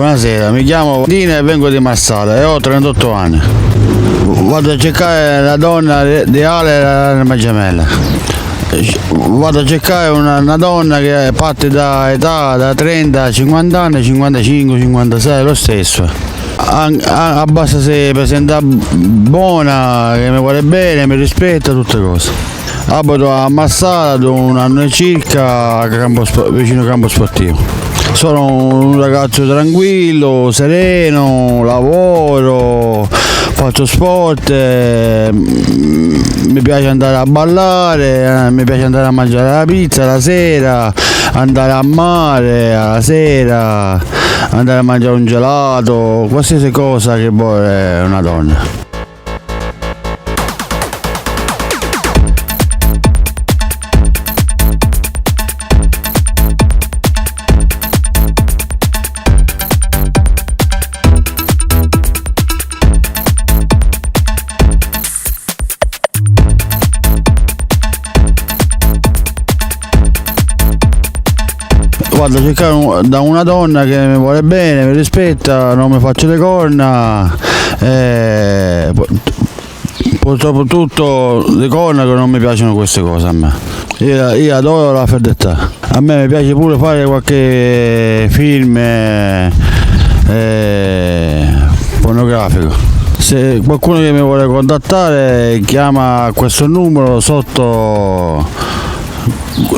Buonasera, mi chiamo Dina e vengo di Marsala e ho 38 anni. Vado a cercare la donna ideale e l'anima gemella. Vado a cercare una donna che parte da età da 30 a 50 anni, 55, 56, lo stesso. Basta se presenta buona, che mi vuole bene, mi rispetta, tutte cose. Abito a Marsala da un anno circa vicino al campo sportivo. Sono un ragazzo tranquillo, sereno, lavoro, faccio sport, mi piace andare a ballare, mi piace andare a mangiare la pizza la sera, andare a mare la sera, andare a mangiare un gelato, qualsiasi cosa che vuole una donna. Vado a cercare da una donna che mi vuole bene, mi rispetta, non mi faccio le corna, soprattutto le corna, che non mi piacciono queste cose a me. Io adoro la fedeltà. A me mi piace pure fare qualche film pornografico. Se qualcuno che mi vuole contattare chiama questo numero sotto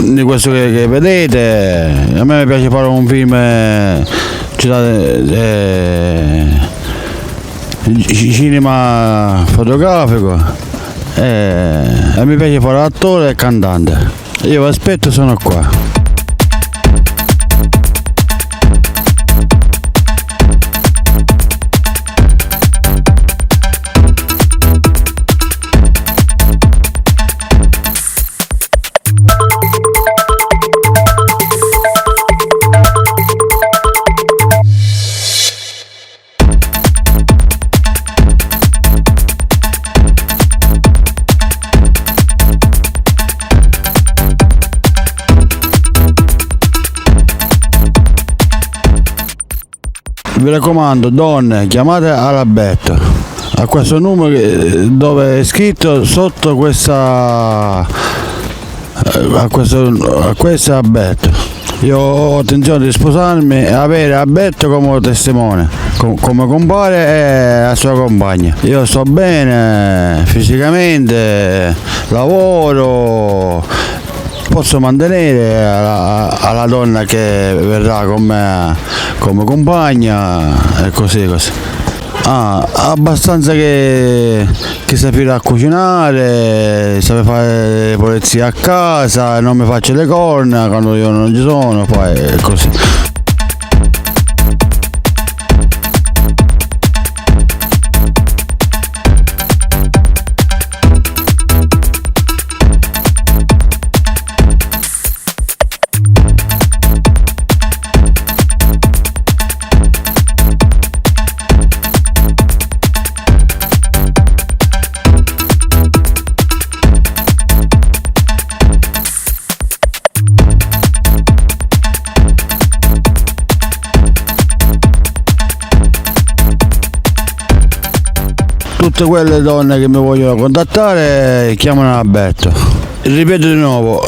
di questo che vedete. A me mi piace fare un film cinema fotografico e mi piace fare attore e cantante. Io vi aspetto, sono qua. Vi raccomando, donne, chiamate all'Alberto a questo numero dove è scritto sotto a questo Alberto. Io ho intenzione di sposarmi e avere Alberto come testimone, come compare e la sua compagna. Io sto bene fisicamente, lavoro, posso mantenere alla donna che verrà con me come compagna e così. Abbastanza che sapere a cucinare, sapere fare le pulizie a casa, non mi faccio le corna quando io non ci sono, poi così. Tutte quelle donne che mi vogliono contattare chiamano Alberto. Ripeto di nuovo,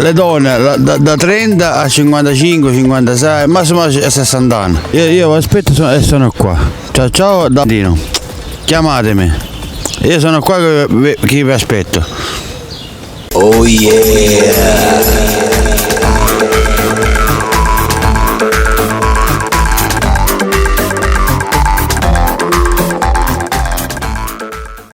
le donne da 30 a 55, 56, massimo a 60 anni. Io vi aspetto e sono qua. Ciao da Dino. Chiamatemi. Io sono qua che vi aspetto. Oh yeah!